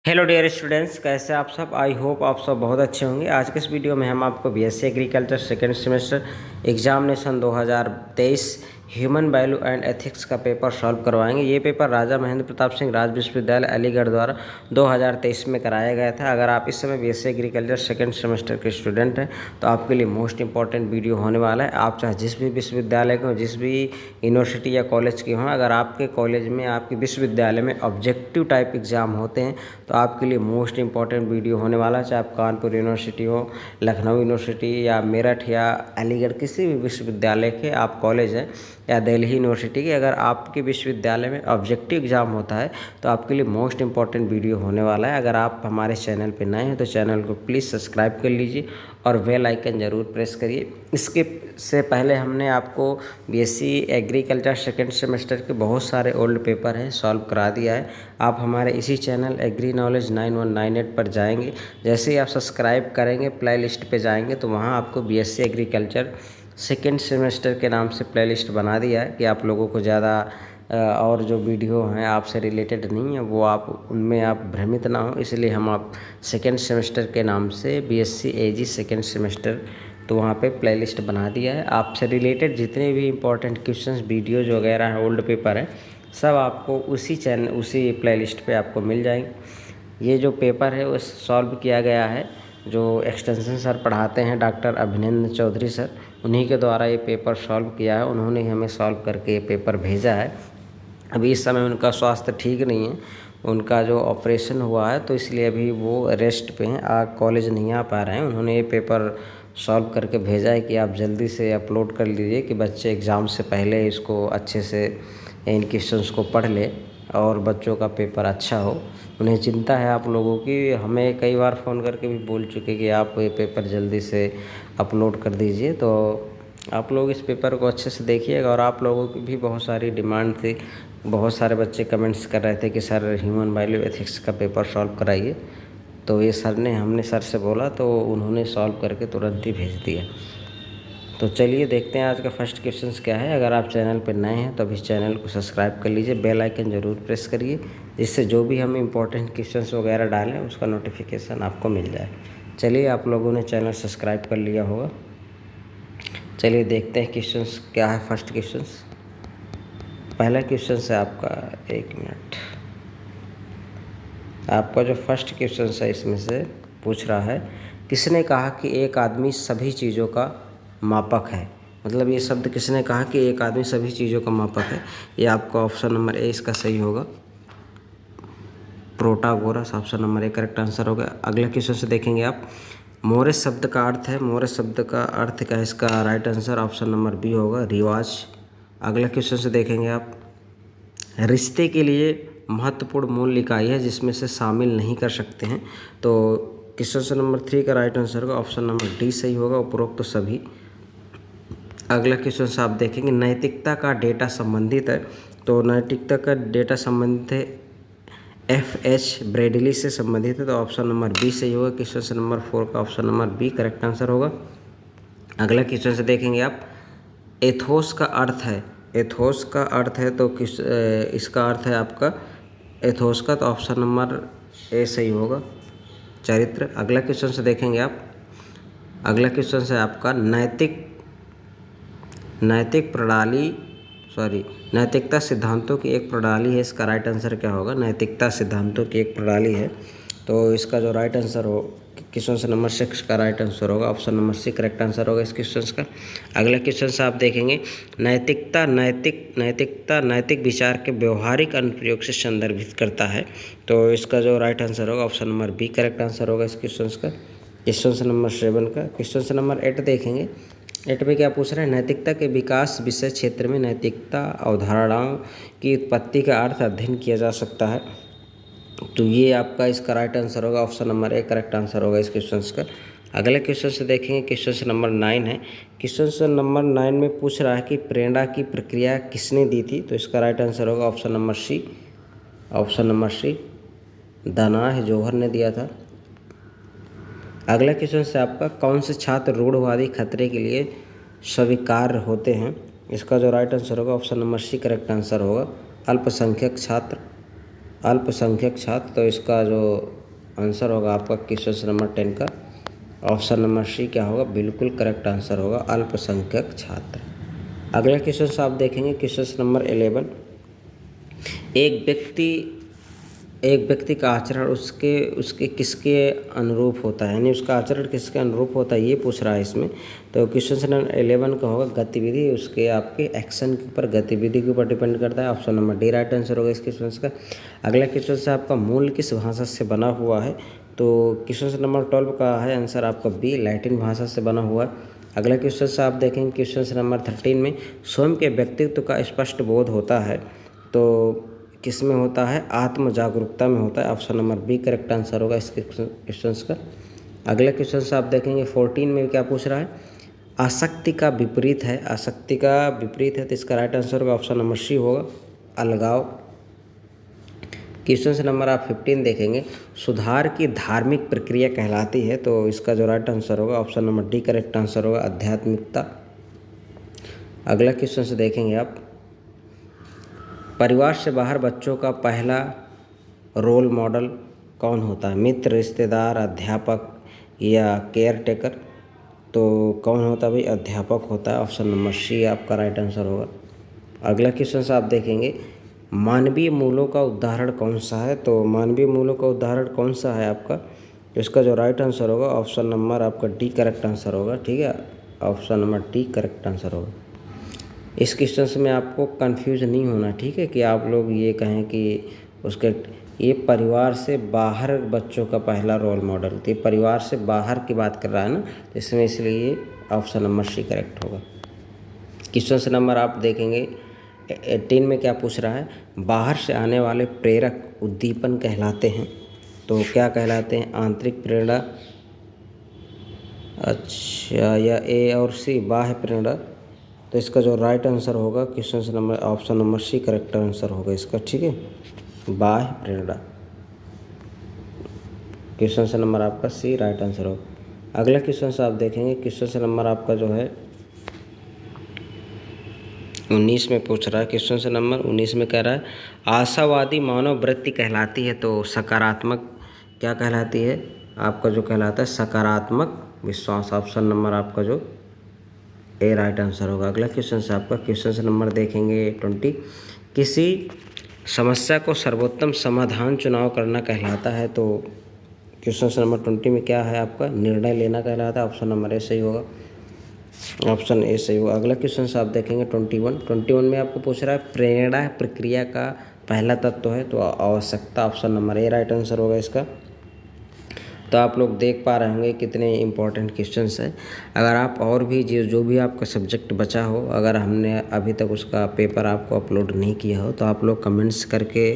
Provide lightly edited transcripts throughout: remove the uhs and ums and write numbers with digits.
Hello dear students, कैसे आप सब। आई होप आप सब बहुत अच्छे होंगे। आज के इस वीडियो में हम आपको BSc agriculture second semester examination 2023 human value and ethics का पेपर सॉल्व करवाएंगे। ये पेपर राजा महेंद्र प्रताप सिंह राज विश्वविद्यालय अलीगढ़ द्वारा 2023 में कराया गया था। अगर आप इस समय बीएससी एग्रीकल्चर सेकेंड सेमेस्टर के स्टूडेंट हैं तो आपके लिए मोस्ट इंपॉर्टेंट वीडियो होने वाला है। आप चाहे जिस भी विश्वविद्यालय के हों, जिस भी यूनिवर्सिटी या कॉलेज के हों, अगर आपके कॉलेज में, आपके विश्वविद्यालय में ऑब्जेक्टिव टाइप एग्ज़ाम होते हैं तो आपके लिए मोस्ट इंपॉर्टेंट वीडियो होने वाला है। चाहे आप कानपुर यूनिवर्सिटी हो, लखनऊ यूनिवर्सिटी या मेरठ या अलीगढ़ किसी भी विश्वविद्यालय के आप कॉलेज हैं, या दिल्ली यूनिवर्सिटी के, अगर आपके विश्वविद्यालय में ऑब्जेक्टिव एग्ज़ाम होता है तो आपके लिए मोस्ट इंपॉर्टेंट वीडियो होने वाला है। अगर आप हमारे चैनल पर नए हैं तो चैनल को प्लीज़ सब्सक्राइब कर लीजिए और बेल आइकन ज़रूर प्रेस करिए। इसके से पहले हमने आपको बीएससी एग्रीकल्चर सेकेंड सेमेस्टर के बहुत सारे ओल्ड पेपर हैं सॉल्व करा दिया है। आप हमारे इसी चैनल एग्री नॉलेज 9198 पर जाएंगे। जैसे ही आप सब्सक्राइब करेंगे, प्ले लिस्ट पे जाएंगे तो वहाँ आपको बीएससी एग्रीकल्चर सेकेंड सेमेस्टर के नाम से प्ले लिस्ट बना दिया है कि आप लोगों को ज़्यादा और जो वीडियो हैं आपसे रिलेटेड नहीं है वो आप उनमें आप भ्रमित ना हो, इसलिए हम आप सेकेंड सेमेस्टर के नाम से बीएससी एजी सेकेंड सेमेस्टर तो वहाँ पे प्लेलिस्ट बना दिया है। आपसे रिलेटेड जितने भी इम्पोर्टेंट क्वेश्चंस, वीडियोज़ वगैरह हैं, ओल्ड पेपर हैं, सब आपको उसी चैनल, उसी प्लेलिस्ट पे आपको मिल जाएंगे। ये जो पेपर है वो सॉल्व किया गया है, जो एक्सटेंशन सर पढ़ाते हैं, डॉक्टर अभिनंदन चौधरी सर, उन्हीं के द्वारा ये पेपर सॉल्व किया है। उन्होंने हमें सॉल्व करके ये पेपर भेजा है। अभी इस समय उनका स्वास्थ्य ठीक नहीं है, उनका जो ऑपरेशन हुआ है तो इसलिए अभी वो रेस्ट पे हैं, कॉलेज नहीं आ पा रहे हैं। उन्होंने ये पेपर सॉल्व करके भेजा है कि आप जल्दी से अपलोड कर लीजिए कि बच्चे एग्ज़ाम से पहले इसको अच्छे से इन क्वेश्चंस को पढ़ ले और बच्चों का पेपर अच्छा हो। उन्हें चिंता है आप लोगों की, हमें कई बार फ़ोन करके भी बोल चुके कि आप ये पेपर जल्दी से अपलोड कर दीजिए। तो आप लोग इस पेपर को अच्छे से देखिएगा। और आप लोगों की भी बहुत सारी डिमांड थी, बहुत सारे बच्चे कमेंट्स कर रहे थे कि सर ह्यूमन वैल्यू एथिक्स का पेपर सॉल्व कराइए, तो ये हमने सर से बोला तो उन्होंने सॉल्व करके तुरंत ही भेज दिया। तो चलिए देखते हैं आज का फर्स्ट क्वेश्चन क्या है। अगर आप चैनल पर नए हैं तो अभी चैनल को सब्सक्राइब कर लीजिए, बेल आइकन ज़रूर प्रेस करिए, जिससे जो भी हम इम्पोर्टेंट क्वेश्चंस वगैरह डालें उसका नोटिफिकेशन आपको मिल जाए। चलिए, आप लोगों ने चैनल सब्सक्राइब कर लिया होगा। चलिए देखते हैं क्वेश्चंस क्या है। फर्स्ट क्वेश्चंस, पहला क्वेश्चन है आपका, एक मिनट, आपका जो फर्स्ट क्वेश्चन है इसमें से पूछ रहा है, किसने कहा कि एक आदमी सभी चीज़ों का मापक है। मतलब ये शब्द किसने कहा कि एक आदमी सभी चीज़ों का मापक है। ये आपका ऑप्शन नंबर ए इसका सही होगा, Protagoras. Option number A correct answer होगा। अगले क्वेश्चन से देखेंगे आप, मोरस शब्द का अर्थ है, मोरस शब्द का अर्थ क्या है, इसका right answer option number B होगा, रिवाज। अगले क्वेश्चन से देखेंगे आप, रिश्ते के लिए महत्वपूर्ण मूल्य इकाई है जिसमें से शामिल नहीं कर सकते हैं। तो क्वेश्चन नंबर 3 का राइट आंसर होगा ऑप्शन नंबर डी सही होगा, उपरोक्त तो सभी। अगला क्वेश्चन से आप देखेंगे, नैतिकता का डेटा संबंधित है। तो नैतिकता का डेटा संबंधित है FH ब्रेडली से संबंधित है, तो ऑप्शन नंबर बी सही होगा। क्वेश्चन नंबर 4 का option number B correct answer होगा। अगला क्वेश्चन से देखेंगे आप, एथोस का अर्थ है, एथोस का अर्थ है तो इसका अर्थ है आपका एथोस का, तो ऑप्शन नंबर ए सही होगा, चरित्र। अगला क्वेश्चन से देखेंगे आप, अगला क्वेश्चन है आपका, नैतिक प्रणाली, नैतिकता सिद्धांतों की एक प्रणाली है। इसका राइट आंसर क्या होगा, नैतिकता सिद्धांतों की एक प्रणाली है, तो इसका जो राइट आंसर हो क्वेश्चन नंबर 6 का राइट आंसर होगा, option number C correct answer होगा इस क्वेश्चन का। अगला क्वेश्चन से आप देखेंगे, नैतिक विचार के व्यवहारिक अनुप्रयोग से संदर्भित करता है, तो इसका जो राइट आंसर होगा option number B correct answer होगा इस क्वेश्चन का। क्वेश्चन नंबर 7 का, क्वेश्चन नंबर 8 देखेंगे। 8 में क्या पूछ रहे हैं, नैतिकता के विकास विषय क्षेत्र में नैतिकता अवधारणाओं की उत्पत्ति का अर्थ अध्ययन किया जा सकता है, तो ये आपका इसका राइट आंसर होगा, option number A correct answer होगा इस क्वेश्चन का। अगले क्वेश्चन से देखेंगे, क्वेश्चन नंबर 9 है। क्वेश्चन नंबर 9 में पूछ रहा है कि प्रेरणा की प्रक्रिया किसने दी थी, तो इसका राइट आंसर होगा option number C, option number C, Danah Zohar ने दिया था। अगला क्वेश्चन से आपका, कौन से छात्र रूढ़वादी खतरे के लिए स्वीकार्य होते हैं, इसका जो राइट आंसर होगा option number C correct answer होगा, अल्पसंख्यक छात्र। अल्पसंख्यक छात्र, तो इसका जो आंसर होगा आपका क्वेश्चन नंबर 10 का ऑप्शन नंबर सी क्या होगा, बिल्कुल करेक्ट आंसर होगा अल्पसंख्यक छात्र। अगला क्वेश्चन आप देखेंगे क्वेश्चन नंबर 11। एक व्यक्ति का आचरण उसके किसके अनुरूप होता है, यानी उसका आचरण किसके अनुरूप होता है, ये पूछ रहा है इसमें। तो क्वेश्चन नंबर 11 का होगा गतिविधि उसके आपके एक्शन के ऊपर, गतिविधि के ऊपर डिपेंड करता है। Option number D right answer होगा इस क्वेश्चन का। अगला क्वेश्चन से आपका मूल किस भाषा से बना हुआ है, तो क्वेश्चन नंबर 12 का है आंसर आपका बी, लैटिन भाषा से बना हुआ है। अगला क्वेश्चन से आप देखेंगे क्वेश्चन नंबर 13 में स्वयं के व्यक्तित्व का स्पष्ट बोध होता है, तो किस में होता है, आत्म जागरूकता में होता है। Option number B correct answer होगा इस क्वेश्चन का। अगला क्वेश्चन से आप देखेंगे 14 में क्या पूछ रहा है, आसक्ति का विपरीत है, आसक्ति का विपरीत है, तो इसका राइट आंसर होगा ऑप्शन नंबर सी होगा, अलगाव। क्वेश्चन नंबर आप 15 देखेंगे सुधार की धार्मिक प्रक्रिया कहलाती है, तो इसका जो राइट आंसर होगा option number D correct answer होगा, आध्यात्मिकता। अगला क्वेश्चन से देखेंगे आप परिवार से बाहर बच्चों का पहला रोल मॉडल कौन होता है, मित्र, रिश्तेदार, अध्यापक या केयर टेकर, तो कौन होता है भाई, अध्यापक होता है। ऑप्शन नंबर सी आपका राइट आंसर होगा। अगला क्वेश्चन से आप देखेंगे मानवीय मूल्यों का उदाहरण कौन सा है, तो मानवीय मूल्यों का उदाहरण कौन सा है आपका, तो इसका जो राइट आंसर होगा ऑप्शन नंबर आपका डी करेक्ट आंसर होगा, ठीक है, option number D correct answer होगा। इस क्वेश्चन में आपको कंफ्यूज नहीं होना, ठीक है, कि आप लोग ये कहें कि उसके ये परिवार से बाहर बच्चों का पहला रोल मॉडल, तो ये परिवार से बाहर की बात कर रहा है ना, तो इसमें इसलिए ऑप्शन नंबर सी करेक्ट होगा। क्वेश्चन नंबर आप देखेंगे 18 में क्या पूछ रहा है, बाहर से आने वाले प्रेरक उद्दीपन कहलाते हैं, तो क्या कहलाते हैं, आंतरिक प्रेरणा, अच्छा, या ए और सी बाह्य प्रेरणा, तो इसका जो राइट आंसर होगा question number option number C correct answer होगा इसका, ठीक है, बाह्य प्रेरणा। क्वेश्चन नंबर आपका सी राइट आंसर होगा। अगला क्वेश्चन से आप देखेंगे क्वेश्चन नंबर आपका जो है 19 में पूछ रहा है। क्वेश्चन नंबर 19 में कह रहा है आशावादी मानव वृत्ति कहलाती है, तो सकारात्मक क्या कहलाती है, आपका जो कहलाता है सकारात्मक विश्वास। ऑप्शन नंबर आपका जो ए राइट आंसर होगा। अगला क्वेश्चन से आपका क्वेश्चन नंबर देखेंगे 20, किसी समस्या को सर्वोत्तम समाधान चुनाव करना कहलाता है, तो क्वेश्चन नंबर 20 में क्या है आपका, निर्णय लेना कहलाता है। ऑप्शन नंबर ए सही होगा, ऑप्शन ए सही होगा। अगला क्वेश्चन से आप देखेंगे 21 में आपको पूछ रहा है प्रेरणा प्रक्रिया का पहला तत्व है, तो आवश्यकता। Option number A right answer होगा इसका। तो आप लोग देख पा रहे होंगे कितने इंपॉर्टेंट क्वेश्चंस हैं। अगर आप और भी जो भी आपका सब्जेक्ट बचा हो, अगर हमने अभी तक उसका पेपर आपको अपलोड नहीं किया हो, तो आप लोग कमेंट्स करके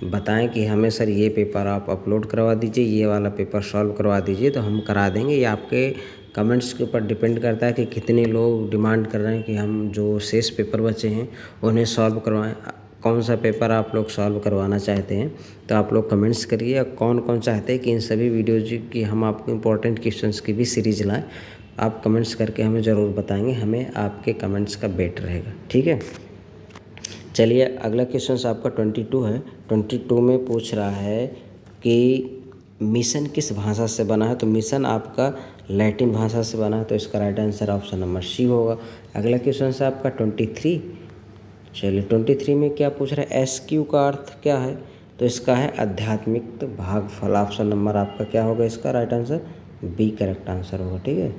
बताएं कि हमें सर ये पेपर आप अपलोड करवा दीजिए, ये वाला पेपर सॉल्व करवा दीजिए, तो हम करा देंगे। ये आपके कमेंट्स के ऊपर डिपेंड करता है कि कितने लोग डिमांड कर रहे हैं कि हम जो शेष पेपर बचे हैं उन्हें सॉल्व करवाएं। कौन सा पेपर आप लोग सॉल्व करवाना चाहते हैं, तो आप लोग कमेंट्स करिए। कौन कौन चाहते हैं कि इन सभी वीडियोज की हम आपको इम्पोर्टेंट क्वेश्चंस की भी सीरीज लाएं, आप कमेंट्स करके हमें ज़रूर बताएंगे, हमें आपके कमेंट्स का वेट रहेगा, ठीक है। चलिए अगला क्वेश्चन आपका 22 है। 22 में पूछ रहा है कि मिशन किस भाषा से बना है, तो मिशन आपका लैटिन भाषा से बना है, तो इसका right answer option number C होगा। अगला क्वेश्चन है आपका 23। चलिए 23 में क्या पूछ रहा है, SQ का अर्थ क्या है, तो इसका है आध्यात्मिक भागफल। ऑप्शन नंबर आपका क्या होगा इसका right answer, B correct answer होगा, ठीक है।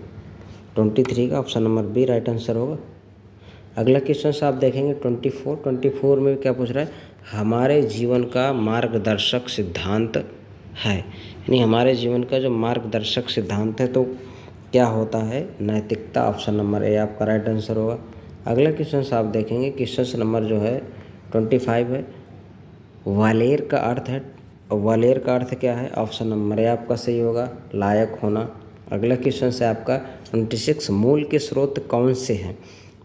23 का option number B right answer होगा। अगला क्वेश्चन से आप देखेंगे 24 में क्या पूछ रहा है, हमारे जीवन का मार्गदर्शक सिद्धांत है, यानी हमारे जीवन का जो मार्गदर्शक सिद्धांत है तो क्या होता है, नैतिकता। ऑप्शन नंबर ए आपका राइट आंसर होगा। अगला क्वेश्चन से आप देखेंगे क्वेश्चन नंबर जो है 25 है, वालेर का अर्थ है, और वालेर का अर्थ क्या है, ऑप्शन नंबर ए आपका सही होगा, लायक होना। अगला क्वेश्चन से आपका 26 मूल के स्रोत कौन से हैं,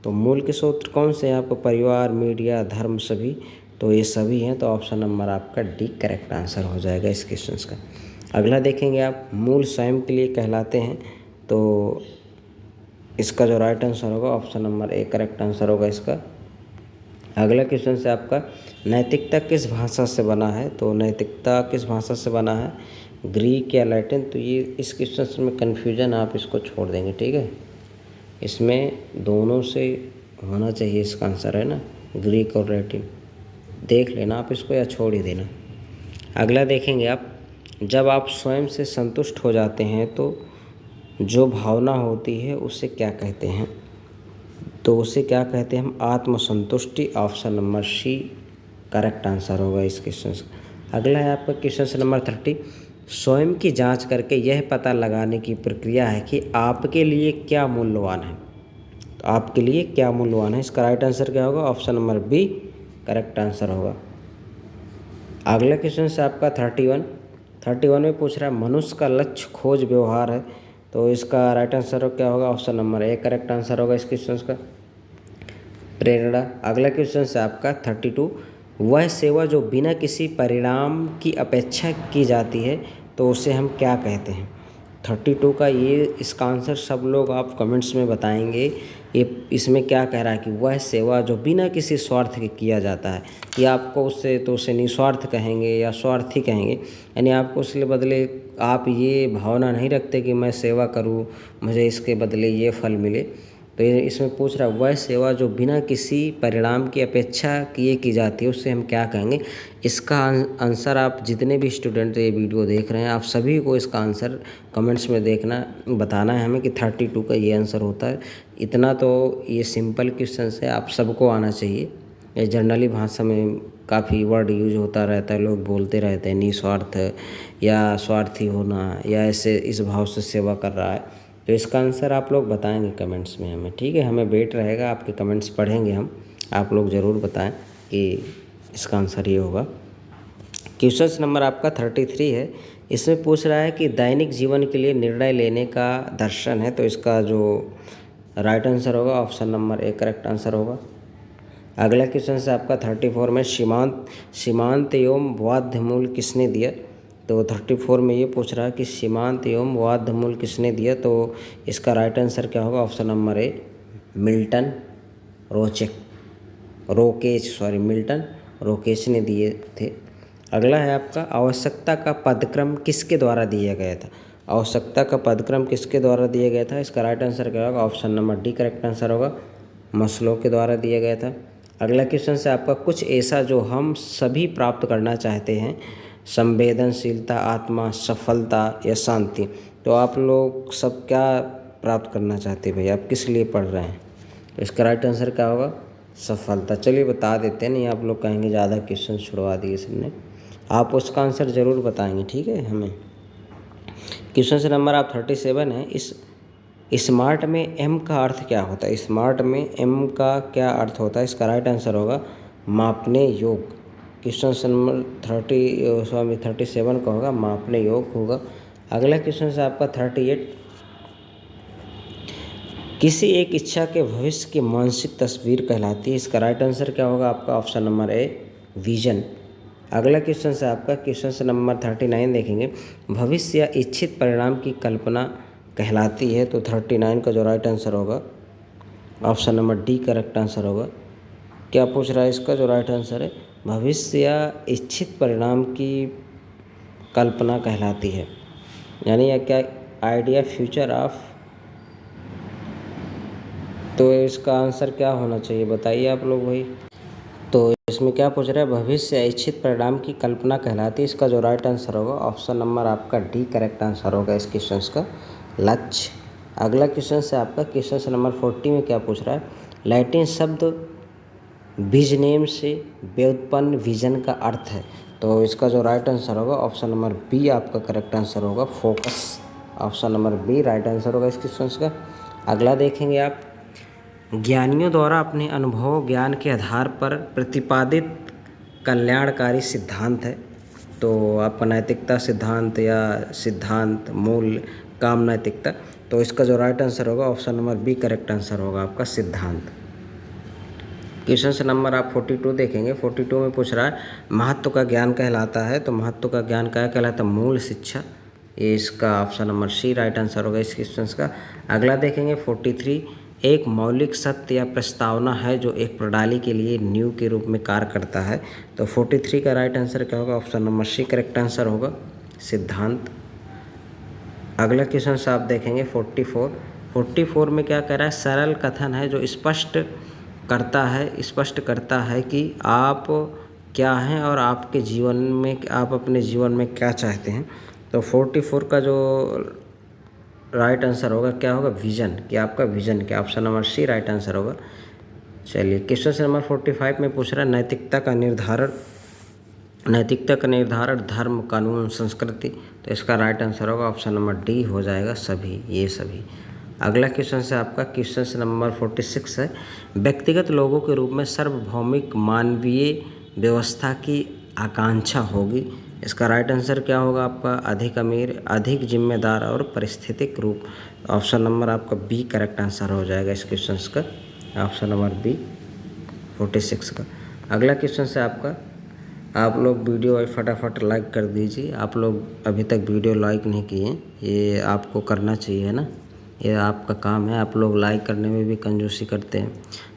तो मूल के स्रोत कौन से हैं आपको, परिवार, मीडिया, धर्म, सभी, तो ये सभी हैं, तो ऑप्शन नंबर आपका डी करेक्ट आंसर हो जाएगा इस क्वेश्चन का। अगला देखेंगे आप मूल स्वयं के लिए कहलाते हैं, तो इसका जो राइट आंसर होगा option number A correct answer होगा इसका। अगला क्वेश्चन से आपका नैतिकता किस भाषा से बना है, तो नैतिकता किस भाषा से बना है, ग्रीक या लैटिन। तो ये इस क्वेश्चन में कन्फ्यूजन, आप इसको छोड़ देंगे, ठीक है। इसमें दोनों से होना चाहिए इसका आंसर, है ना, ग्रीक और लैटिन। देख लेना आप इसको या छोड़ ही देना। अगला देखेंगे आप, जब आप स्वयं से संतुष्ट हो जाते हैं तो जो भावना होती है उसे क्या कहते हैं, तो उसे क्या कहते हैं हम, आत्मसंतुष्टि। Option number C correct answer होगा इस क्वेश्चन का। अगला है आपका क्वेश्चन नंबर 30, स्वयं की जांच करके यह पता लगाने की प्रक्रिया है कि आपके लिए क्या मूल्यवान है। तो आपके लिए क्या मूल्यवान है, इसका राइट आंसर क्या होगा, option number B correct answer होगा। अगला क्वेश्चन से आपका 31 में पूछ रहा है मनुष्य का लक्ष्य खोज व्यवहार है। तो इसका राइट आंसर क्या होगा, option number A correct answer होगा इस क्वेश्चन का। प्रेरणा। अगला क्वेश्चन से आपका 32, वह सेवा जो बिना किसी परिणाम की अपेक्षा की जाती है तो उसे हम क्या कहते हैं। 32 का ये इसका आंसर सब लोग आप कमेंट्स में बताएंगे। ये इसमें क्या कह रहा है कि वह सेवा जो बिना किसी स्वार्थ के किया जाता है, या आपको उससे तो उसे निस्वार्थ कहेंगे या स्वार्थी कहेंगे, यानी आपको उसके बदले आप ये भावना नहीं रखते कि मैं सेवा करूँ मुझे इसके बदले ये फल मिले। तो ये इसमें पूछ रहा है वह सेवा जो बिना किसी परिणाम की अपेक्षा किए की जाती है उससे हम क्या कहेंगे। इसका आंसर आप जितने भी स्टूडेंट ये वीडियो देख रहे हैं आप सभी को इसका आंसर कमेंट्स में बताना है हमें कि 32 का ये आंसर होता है। इतना तो ये सिंपल क्वेश्चन है, आप सबको आना चाहिए। ये जनरली भाषा में काफ़ी वर्ड यूज होता रहता है, लोग बोलते रहते हैं निस्वार्थ या स्वार्थी होना या ऐसे इस भाव से सेवा कर रहा है। तो इसका आंसर आप लोग बताएंगे कमेंट्स में हमें, ठीक है। हमें वेट रहेगा, आपके कमेंट्स पढ़ेंगे हम, आप लोग ज़रूर बताएं कि इसका आंसर ये होगा। क्वेश्चन नंबर आपका 33 है। इसमें पूछ रहा है कि दैनिक जीवन के लिए निर्णय लेने का दर्शन है। तो इसका जो राइट आंसर होगा option number A correct answer होगा। अगला क्वेश्चन से आपका 34 में सीमांत एवं बाध्य मूल किसने दिया। तो 34 में ये पूछ रहा है कि सीमांत एवं बाध्य मूल किसने दिया। तो इसका राइट आंसर क्या होगा, ऑप्शन नंबर ए मिल्टन रोकेच ने दिए थे। अगला है आपका आवश्यकता का पदक्रम किसके द्वारा दिया गया था। आवश्यकता का पदक्रम किसके द्वारा दिया गया था, इसका राइट आंसर क्या होगा, option number D correct answer होगा, मस्लो के द्वारा दिया गया था। अगला क्वेश्चन से आपका कुछ ऐसा जो हम सभी प्राप्त करना चाहते हैं, संवेदनशीलता, आत्मा, सफलता या शांति। तो आप लोग सब क्या प्राप्त करना चाहते हैं भाई, आप किस लिए पढ़ रहे हैं। तो इसका राइट आंसर क्या होगा, सफलता। चलिए बता देते हैं, नहीं आप लोग कहेंगे ज़्यादा क्वेश्चन छुड़वा दिए सबने, आप उसका आंसर ज़रूर बताएंगे, ठीक है। हमें क्वेश्चन से नंबर आप 37 है। इस स्मार्ट में एम का अर्थ क्या होता है। स्मार्ट में एम का क्या अर्थ होता है, इसका राइट आंसर होगा मापने योग। क्वेश्चन नंबर 37 का होगा मापने योग होगा। अगला क्वेश्चन से आपका 38, किसी एक इच्छा के भविष्य की मानसिक तस्वीर कहलाती है। इसका राइट आंसर क्या होगा आपका, ऑप्शन नंबर ए विजन। अगला क्वेश्चन से आपका क्वेश्चन से नंबर 39 देखेंगे, भविष्य या इच्छित परिणाम की कल्पना कहलाती है। तो 39 का जो राइट आंसर होगा option number D correct answer होगा। क्या पूछ रहा है, इसका जो राइट आंसर है भविष्य या इच्छित परिणाम की कल्पना कहलाती है, यानी या क्या आइडिया फ्यूचर ऑफ। तो इसका आंसर क्या होना चाहिए बताइए आप लोग भाई। तो इसमें क्या पूछ रहा है, भविष्य या इच्छित परिणाम की कल्पना कहलाती है। इसका जो राइट आंसर होगा ऑप्शन नंबर आपका डी करेक्ट आंसर होगा इस क्वेश्चन का, लक्ष्य। अगला क्वेश्चन से आपका क्वेश्चन से नंबर 40 में क्या पूछ रहा है, लैटिन शब्द विजनेम से व्युत्पन्न विजन का अर्थ है। तो इसका जो राइट आंसर होगा ऑप्शन नंबर बी आपका करेक्ट आंसर होगा, focus. Option number B right answer होगा इस क्वेश्चन का। अगला देखेंगे आप, ज्ञानियों द्वारा अपने अनुभव ज्ञान के आधार पर प्रतिपादित कल्याणकारी सिद्धांत है। तो आपका नैतिकता सिद्धांत या सिद्धांत मूल काम नैतिकता। तो इसका जो राइट आंसर होगा option number B correct answer होगा आपका, सिद्धांत। क्वेश्चन से नंबर आप 42 देखेंगे। 42 में पूछ रहा है महत्व का ज्ञान कहलाता है। तो महत्व का ज्ञान क्या कहलाता है, मूल शिक्षा। ये इसका option number C right answer होगा इस क्वेश्चन का। अगला देखेंगे 43, एक मौलिक सत्य या प्रस्तावना है जो एक प्रणाली के लिए नींव के रूप में कार्य करता है। तो 43 का राइट आंसर क्या होगा? Option number C correct answer होगा, सिद्धांत। अगला क्वेश्चन से आप देखेंगे 44 में क्या कह रहा है? सरल कथन है जो स्पष्ट करता है कि आप क्या हैं और आपके जीवन में आप अपने जीवन में क्या चाहते हैं। तो 44 का जो राइट आंसर होगा क्या होगा? विजन, कि आपका विजन क्या? Option number C right answer होगा। चलिए क्वेश्चन नंबर 45 में पूछ रहा है नैतिकता का निर्धारण धर्म, कानून, संस्कृति। तो इसका राइट आंसर होगा ऑप्शन नंबर डी हो जाएगा, सभी, ये सभी। अगला क्वेश्चन से आपका क्वेश्चन नंबर 46 है व्यक्तिगत लोगों के रूप में सार्वभौमिक मानवीय व्यवस्था की आकांक्षा होगी। इसका राइट आंसर क्या होगा आपका? अधिक अमीर, अधिक जिम्मेदार और पारिस्थितिक रूप। ऑप्शन नंबर आपका बी करेक्ट आंसर हो जाएगा इस क्वेश्चन का, ऑप्शन नंबर बी 46 का। अगला क्वेश्चन से आपका, आप लोग वीडियो फटाफट लाइक कर दीजिए। आप लोग अभी तक वीडियो लाइक नहीं किए, ये आपको करना चाहिए ना, ये आपका काम है। आप लोग लाइक करने में भी कंजूसी करते हैं।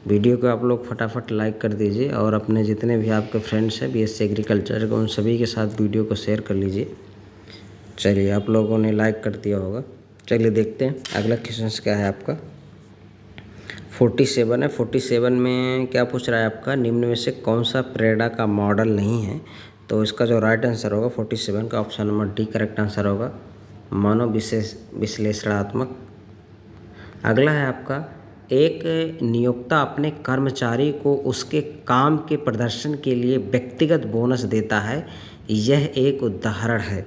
वीडियो को आप लोग फटाफट लाइक कर दीजिए और अपने जितने भी आपके फ्रेंड्स हैं बीएससी एग्रीकल्चर के, उन सभी के साथ वीडियो को शेयर कर लीजिए। चलिए आप लोगों ने लाइक कर दिया होगा। चलिए देखते हैं अगला क्वेश्चन क्या है आपका। 47 है। 47 में क्या पूछ रहा है आपका? निम्न में से कौन सा प्रेरणा का मॉडल नहीं है? तो इसका जो राइट आंसर होगा 47 का option number D correct answer होगा, विश्लेषणात्मक। अगला है आपका, एक नियोक्ता अपने कर्मचारी को उसके काम के प्रदर्शन के लिए व्यक्तिगत बोनस देता है, यह एक उदाहरण है।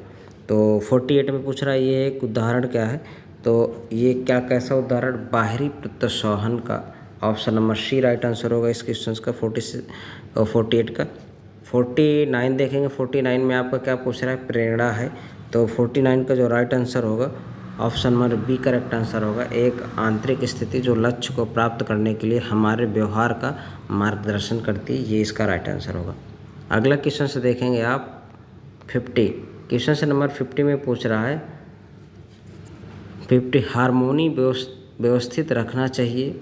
तो 48 में पूछ रहा है ये एक उदाहरण क्या है? तो ये क्या, कैसा उदाहरण? बाहरी प्रोत्साहन का। Option number C right answer होगा इस क्वेश्चन का 48 का। 49 देखेंगे। 49 में आपका क्या पूछ रहा है? प्रेरणा है। तो 49 का जो राइट आंसर होगा option number B correct answer होगा, एक आंतरिक स्थिति जो लक्ष्य को प्राप्त करने के लिए हमारे व्यवहार का मार्गदर्शन करती है, ये इसका राइट आंसर होगा। अगला क्वेश्चन से देखेंगे आप 50। क्वेश्चन से नंबर 50 में पूछ रहा है 50 हार्मोनी व्यवस्थित रखना चाहिए,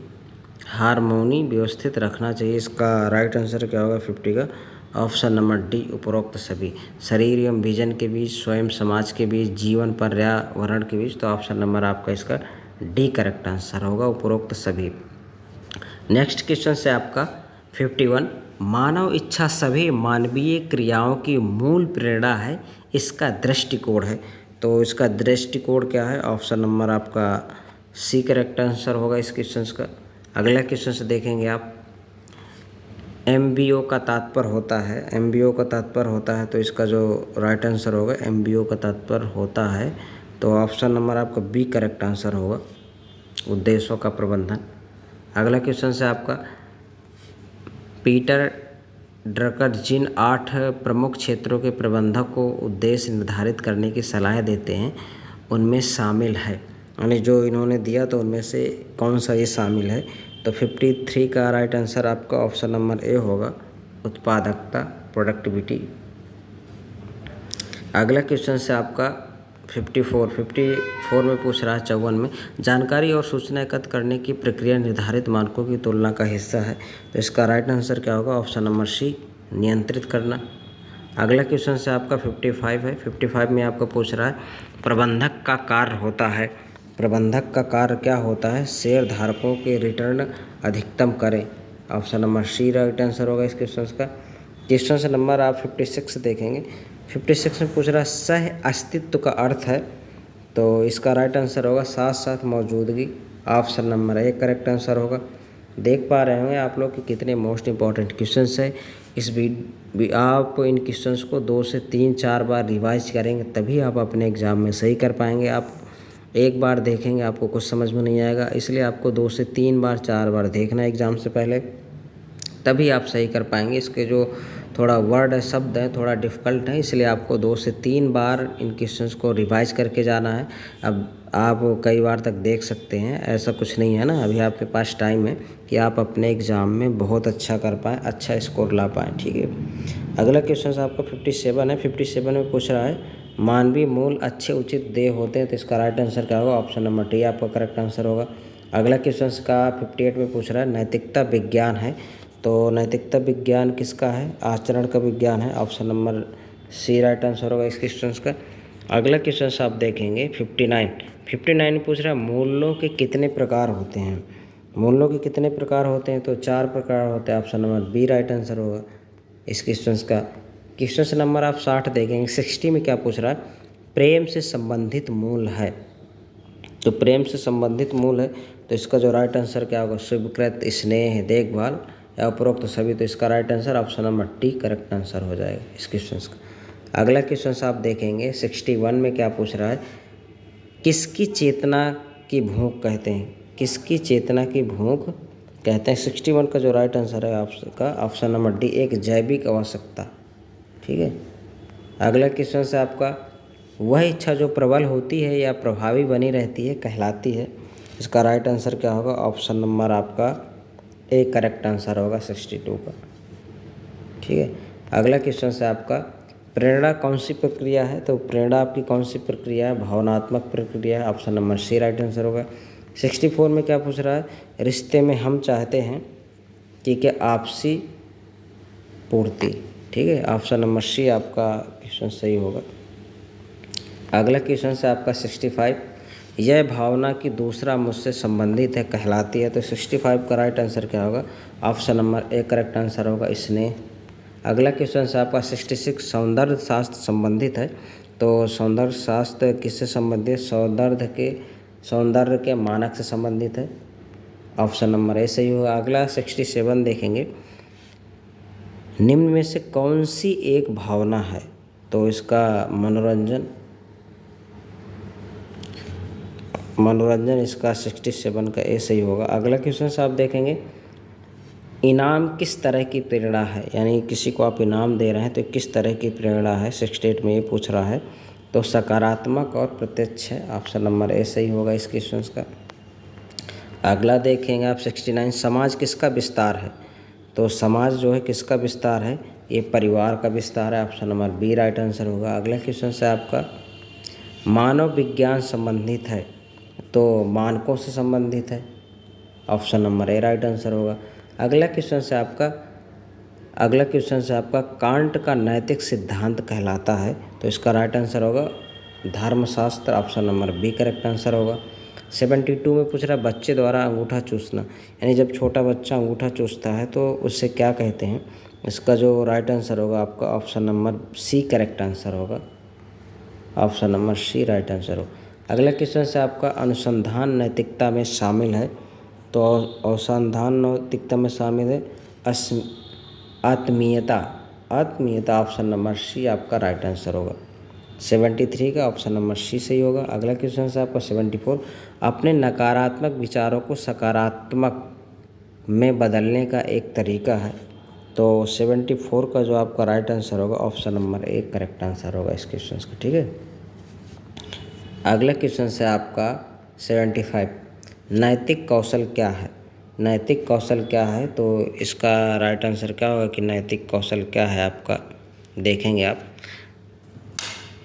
हार्मोनी व्यवस्थित रखना चाहिए। इसका राइट आंसर क्या होगा 50 का? ऑप्शन नंबर डी उपरोक्त सभी। शरीर एवं विजन के बीच, स्वयं समाज के बीच, जीवन पर्यावरण के बीच। तो ऑप्शन नंबर आपका इसका डी करेक्ट आंसर होगा, उपरोक्त सभी। नेक्स्ट क्वेश्चन से आपका 51 मानव इच्छा सभी मानवीय क्रियाओं की मूल प्रेरणा है, इसका दृष्टिकोण है। तो इसका दृष्टिकोण क्या है? ऑप्शन नंबर आपका सी करेक्ट आंसर होगा इस क्वेश्चन का। अगला क्वेश्चन से देखेंगे आप एमबीओ का तात्पर्य होता है, एमबीओ का तात्पर्य होता है। तो इसका जो राइट आंसर होगा एमबीओ का तात्पर्य होता है, तो ऑप्शन नंबर आपका बी करेक्ट आंसर होगा, उद्देश्यों का प्रबंधन। अगला क्वेश्चन से आपका पीटर ड्रकर जिन 8 प्रमुख क्षेत्रों के प्रबंधक को उद्देश्य निर्धारित करने की सलाह देते हैं उनमें शामिल है, यानी जो इन्होंने दिया तो उनमें से कौन सा ये शामिल है? तो 53 का राइट आंसर आपका ऑप्शन नंबर ए होगा, उत्पादकता, प्रोडक्टिविटी। अगला क्वेश्चन से आपका 54 में पूछ रहा है 54 में जानकारी और सूचना एकत्र करने की प्रक्रिया निर्धारित मानकों की तुलना का हिस्सा है। तो इसका राइट आंसर क्या होगा? ऑप्शन नंबर सी नियंत्रित करना। अगला क्वेश्चन से आपका 55 है। 55 में आपका पूछ रहा है प्रबंधक का कार्य होता है, प्रबंधक का कार्य क्या होता है? शेयर धारकों के रिटर्न अधिकतम करें। Option number C right answer होगा इस क्वेश्चन का। क्वेश्चन से नंबर आप 56 देखेंगे। 56 में पूछ रहा है सह अस्तित्व का अर्थ है, तो इसका राइट आंसर होगा साथ साथ मौजूदगी। Option number A correct answer होगा। देख पा रहे होंगे आप लोग कि कितने मोस्ट इंपॉर्टेंट क्वेश्चंस है। आप इन क्वेश्चंस को 2 से 3-4 बार रिवाइज करेंगे तभी आप अपने एग्ज़ाम में सही कर पाएंगे। आप एक बार देखेंगे आपको कुछ समझ में नहीं आएगा, इसलिए आपको 2 से 3 बार 4 बार देखना है एग्ज़ाम से पहले, तभी आप सही कर पाएंगे। इसके जो थोड़ा वर्ड है, शब्द है, थोड़ा डिफ़िकल्ट है, इसलिए आपको 2 से 3 बार इन क्वेश्चंस को रिवाइज करके जाना है। अब आप कई बार तक देख सकते हैं, ऐसा कुछ नहीं है ना, अभी आपके पास टाइम है कि आप अपने एग्ज़ाम में बहुत अच्छा कर पाएँ, अच्छा स्कोर ला पाएँ, ठीक है। अगला क्वेश्चन आपका 57 है। 57 में पूछ रहा है मानवीय मूल अच्छे उचित देह होते हैं, तो इसका राइट आंसर क्या होगा? ऑप्शन नंबर डी आपका करेक्ट आंसर होगा। अगला क्वेश्चन का 58 में पूछ रहा है नैतिकता विज्ञान है, तो नैतिकता विज्ञान किसका है? आचरण का विज्ञान है। Option number C right answer होगा इस क्वेश्चन का। अगला क्वेश्चन आप देखेंगे 59 में पूछ रहा है मूल्यों के कितने प्रकार होते हैं? मूल्यों के कितने प्रकार होते हैं? तो 4 प्रकार होते हैं। Option number B right answer होगा इस क्वेश्चन का। क्वेश्चन नंबर आप 60 देखेंगे। 60 में क्या पूछ रहा है? प्रेम से संबंधित मूल है, तो प्रेम से संबंधित मूल है तो इसका जो राइट आंसर क्या होगा? शुभकृत, स्नेह, देखभाल या उपरोक्त सभी। तो इसका right answer option number T correct answer हो जाएगा इस क्वेश्चन का। अगला क्वेश्चन आप देखेंगे 61 में क्या पूछ रहा है? किसकी चेतना की भूख कहते हैं? किसकी चेतना की भूख कहते हैं? 61 का जो राइट आंसर है आपका ऑप्शन नंबर डी एक जैविक आवश्यकता। ठीक है। अगला क्वेश्चन से आपका वह इच्छा जो प्रबल होती है या प्रभावी बनी रहती है कहलाती है। इसका राइट आंसर क्या होगा? ऑप्शन नंबर आपका ए करेक्ट आंसर होगा 62 का। ठीक है। अगला क्वेश्चन से आपका प्रेरणा कौन सी प्रक्रिया है? तो प्रेरणा आपकी कौन सी प्रक्रिया है? भावनात्मक प्रक्रिया है। Option number C right answer होगा। 64 में क्या पूछ रहा है? रिश्ते में हम चाहते हैं कि आपसी पूर्ति। ठीक है। ऑप्शन नंबर सी आपका क्वेश्चन सही होगा। अगला क्वेश्चन से आपका 65 यह भावना की दूसरा मुझसे संबंधित है कहलाती है। तो 65 का राइट आंसर क्या होगा? Option number A correct answer होगा स्नेह। अगला क्वेश्चन से आपका 66 सौंदर्य शास्त्र संबंधित है, तो सौंदर्य शास्त्र किससे संबंधित? सौंदर्य के मानक से संबंधित है। ऑप्शन नंबर ए सही होगा। अगला 67 देखेंगे। निम्न में से कौन सी एक भावना है? तो इसका मनोरंजन इसका 67 का ए सही होगा। अगला क्वेश्चन से आप देखेंगे इनाम किस तरह की प्रेरणा है? यानी किसी को आप इनाम दे रहे हैं तो किस तरह की प्रेरणा है? 68 में ये पूछ रहा है। तो सकारात्मक और प्रत्यक्ष है। ऑप्शन नंबर ए सही होगा इस क्वेश्चन का। अगला देखेंगे आप 69 समाज किसका विस्तार है? तो समाज जो है किसका विस्तार है? ये परिवार का विस्तार है। Option number B right answer होगा। अगला क्वेश्चन से आपका मानव विज्ञान संबंधित है, तो मानकों से संबंधित है। Option number A right answer होगा। अगला क्वेश्चन से आपका कांट का नैतिक सिद्धांत कहलाता है, तो इसका राइट आंसर होगा धर्मशास्त्र। Option number B correct answer होगा। 72 में पूछ रहा है बच्चे द्वारा अंगूठा चूसना, यानी जब छोटा बच्चा अंगूठा चूसता है तो उससे क्या कहते हैं? इसका जो राइट आंसर होगा आपका option number C correct answer होगा। Option number C right answer हो। अगला क्वेश्चन से आपका अनुसंधान नैतिकता में शामिल है, तो अनुसंधान नैतिकता में शामिल है आत्मीयता। ऑप्शन नंबर सी आपका राइट आंसर होगा। 73 का ऑप्शन नंबर सी सही होगा। अगला क्वेश्चन से आपका 74 अपने नकारात्मक विचारों को सकारात्मक में बदलने का एक तरीका है, तो 74 का जो आपका राइट आंसर होगा option number A correct answer होगा इस क्वेश्चन का। ठीक है। अगला क्वेश्चन से आपका 75 नैतिक कौशल क्या है? नैतिक कौशल क्या है? तो इसका राइट आंसर क्या होगा कि नैतिक कौशल क्या है आपका? देखेंगे आप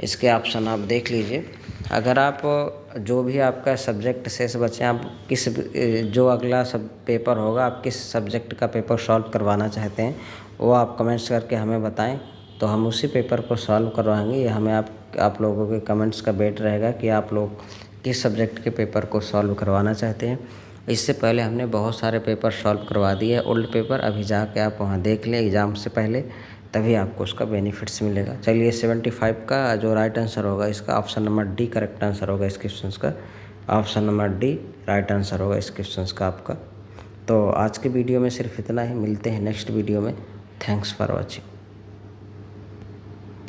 इसके ऑप्शन आप देख लीजिए। अगर आप जो भी आपका सब्जेक्ट शेष बचे, आप किस जो अगला सब पेपर होगा आप किस सब्जेक्ट का पेपर सॉल्व करवाना चाहते हैं वो आप कमेंट्स करके हमें बताएं, तो हम उसी पेपर को सॉल्व करवाएंगे। ये हमें आप लोगों के कमेंट्स का वेट रहेगा कि आप लोग किस सब्जेक्ट के पेपर को सॉल्व करवाना चाहते हैं। इससे पहले हमने बहुत सारे पेपर सॉल्व करवा दिए ओल्ड पेपर, अभी जाके आप वहाँ देख लें एग्ज़ाम से पहले, तभी आपको उसका बेनिफिट्स मिलेगा। चलिए 75 का जो राइट आंसर होगा इसका option number D correct answer होगा इस क्वेश्चन का। Option number D right answer होगा इस क्वेश्चन का आपका। तो आज के वीडियो में सिर्फ इतना ही, मिलते हैं नेक्स्ट वीडियो में। Thanks for watching.